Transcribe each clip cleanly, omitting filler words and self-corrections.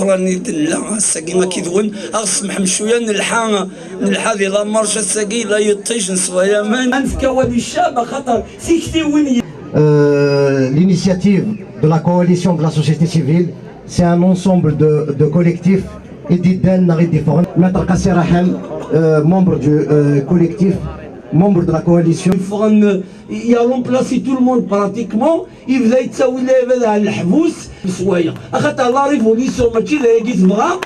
راني لا الساقي ما كيدون اغسمح مشويه نلحى دي لا مارش الساقي لا يطيش نصويا مان انفكا ولي الشاب خاطر سيكتي وين. L'initiative de la coalition de la société civile, c'est un ensemble de collectifs. Ediden Narid Difforn, Maître Kassi Rahem, membre du collectif, membre de la coalition. Il a remplacé tout le monde pratiquement. Il faisait يتساوي لها على الحبوس بسوايع. أخذت لا ريفوليسيون ماشي اللي هي تبغى.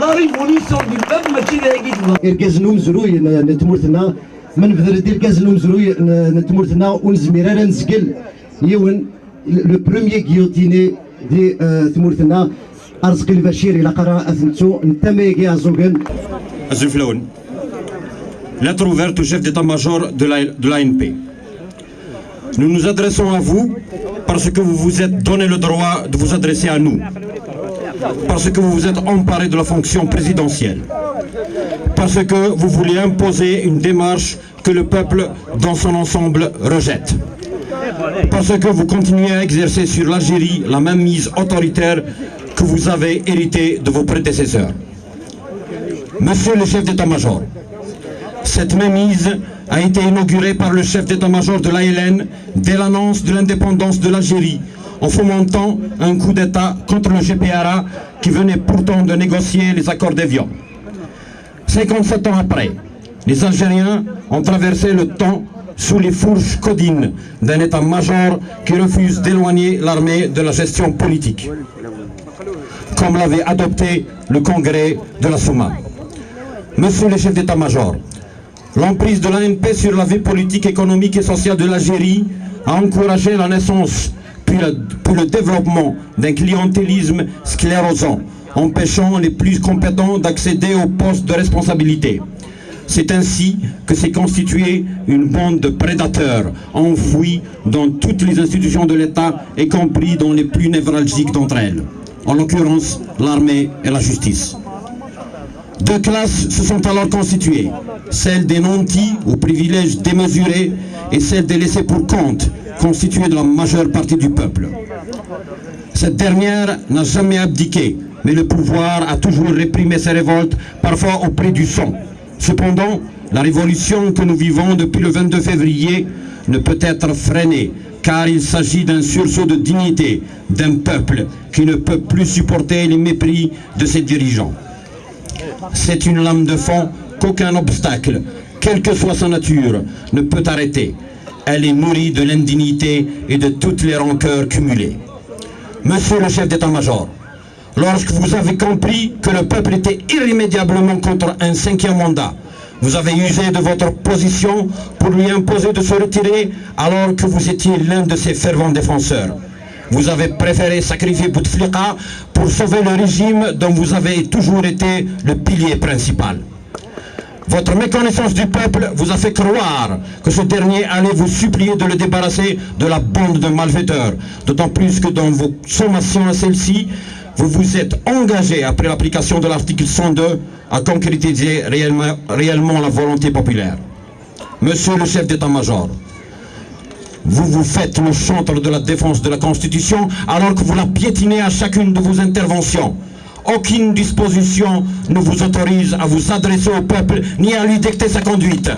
لا ريفوليسيون بالباب ماشي اللي هي تبغى. الكازنو مزروي نتمرتنا من بدر ديال الكازنو مزروي نتمرتنا ونزمير راه نسقل يون لو بروميير غيوتيني دي تمرتنا أرزق البشير إلى قراءة أثنتو نتميجي أزوجن. Azuflaoun. Lettre ouverte au chef d'état-major de l'ANP. Nous nous adressons à vous parce que vous vous êtes donné le droit de vous adresser à nous. Parce que vous vous êtes emparé de la fonction présidentielle. Parce que vous voulez imposer une démarche que le peuple dans son ensemble rejette. Parce que vous continuez à exercer sur l'Algérie la même mise autoritaire que vous avez hérité de vos prédécesseurs. Monsieur le chef d'état-major, cette mainmise a été inaugurée par le chef d'état-major de l'ALN dès l'annonce de l'indépendance de l'Algérie, en fomentant un coup d'État contre le GPRA qui venait pourtant de négocier les accords d'Évian. 57 ans après, les Algériens ont traversé le temps sous les fourches codines d'un état-major qui refuse d'éloigner l'armée de la gestion politique, comme l'avait adopté le congrès de la Souma. Monsieur le chef d'état-major, l'emprise de l'ANP sur la vie politique, économique et sociale de l'Algérie a encouragé la naissance puis le développement d'un clientélisme sclérosant, empêchant les plus compétents d'accéder aux postes de responsabilité. C'est ainsi que s'est constituée une bande de prédateurs enfouis dans toutes les institutions de l'État, y compris dans les plus névralgiques d'entre elles, en l'occurrence l'armée et la justice. Deux classes se sont alors constituées, celle des nantis aux privilèges démesurés et celle des laissés pour compte, constituée de la majeure partie du peuple. Cette dernière n'a jamais abdiqué, mais le pouvoir a toujours réprimé ses révoltes, parfois au prix du sang. Cependant, la révolution que nous vivons depuis le 22 février ne peut être freinée, car il s'agit d'un sursaut de dignité d'un peuple qui ne peut plus supporter les mépris de ses dirigeants. C'est une lame de fond qu'aucun obstacle, quelle que soit sa nature, ne peut arrêter. Elle est nourrie de l'indignité et de toutes les rancœurs cumulées. Monsieur le chef d'état-major, lorsque vous avez compris que le peuple était irrémédiablement contre un 5e mandat, vous avez usé de votre position pour lui imposer de se retirer alors que vous étiez l'un de ses fervents défenseurs. Vous avez préféré sacrifier Bouteflika pour sauver le régime dont vous avez toujours été le pilier principal. Votre méconnaissance du peuple vous a fait croire que ce dernier allait vous supplier de le débarrasser de la bande de malfaiteurs, d'autant plus que dans vos sommations à celle-ci, vous vous êtes engagé, après l'application de l'article 102, à concrétiser réellement la volonté populaire. Monsieur le chef d'état-major, vous vous faites le chantre de la défense de la Constitution alors que vous la piétinez à chacune de vos interventions. Aucune disposition ne vous autorise à vous adresser au peuple ni à lui dicter sa conduite.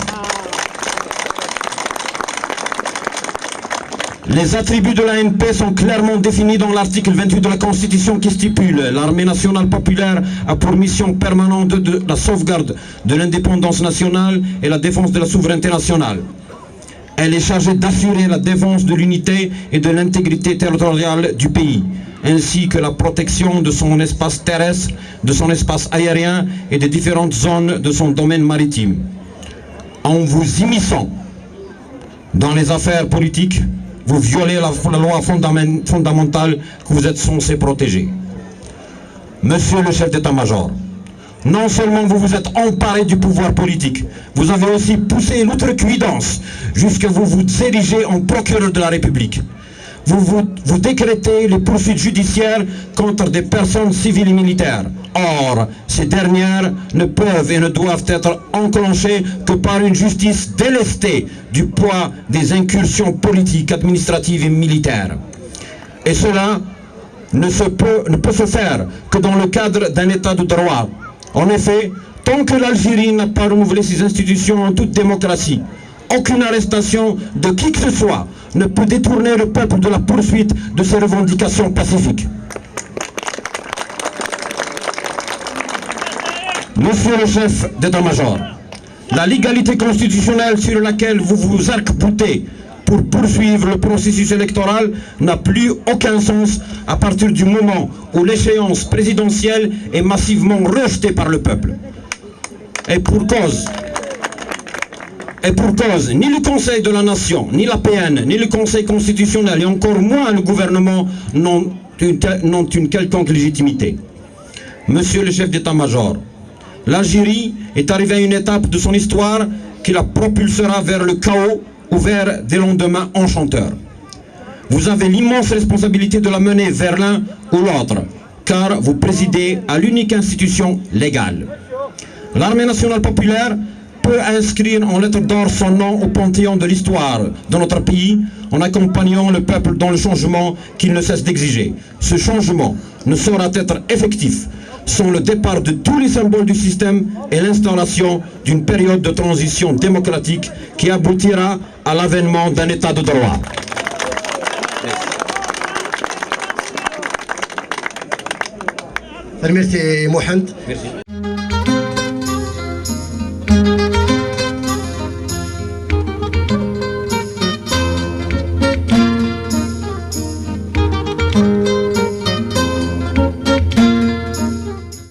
Les attributs de l'ANP sont clairement définis dans l'article 28 de la Constitution qui stipule « L'armée nationale populaire a pour mission permanente de la sauvegarde de l'indépendance nationale et la défense de la souveraineté nationale. Elle est chargée d'assurer la défense de l'unité et de l'intégrité territoriale du pays, ainsi que la protection de son espace terrestre, de son espace aérien et des différentes zones de son domaine maritime. En vous immisçant dans les affaires politiques, vous violez la loi fondamentale que vous êtes censé protéger. Monsieur le chef d'état-major, non seulement vous vous êtes emparé du pouvoir politique, vous avez aussi poussé l'outrecuidance jusque vous vous érigez en procureur de la République. Vous décrétez les poursuites judiciaires contre des personnes civiles et militaires. Or, ces dernières ne peuvent et ne doivent être enclenchées que par une justice délestée du poids des incursions politiques, administratives et militaires. Et cela ne peut se faire que dans le cadre d'un état de droit. En effet, tant que l'Algérie n'a pas renouvelé ses institutions en toute démocratie, aucune arrestation de qui que ce soit ne peut détourner le peuple de la poursuite de ses revendications pacifiques. Monsieur le chef d'état-major, la légalité constitutionnelle sur laquelle vous vous arc-boutez pour poursuivre le processus électoral n'a plus aucun sens à partir du moment où l'échéance présidentielle est massivement rejetée par le peuple. Et pour cause, ni le Conseil de la Nation, ni la PN, ni le Conseil constitutionnel, et encore moins le gouvernement n'ont une quelconque légitimité. Monsieur le chef d'état-major, l'Algérie est arrivée à une étape de son histoire qui la propulsera vers le chaos ou vers des lendemains enchanteurs. Vous avez l'immense responsabilité de la mener vers l'un ou l'autre, car vous présidez à l'unique institution légale. L'armée nationale populaire peut inscrire en lettres d'or son nom au panthéon de l'histoire de notre pays en accompagnant le peuple dans le changement qu'il ne cesse d'exiger. Ce changement ne saura être effectif sans le départ de tous les symboles du système et l'instauration d'une période de transition démocratique qui aboutira à l'avènement d'un état de droit. Merci Mohand. Merci.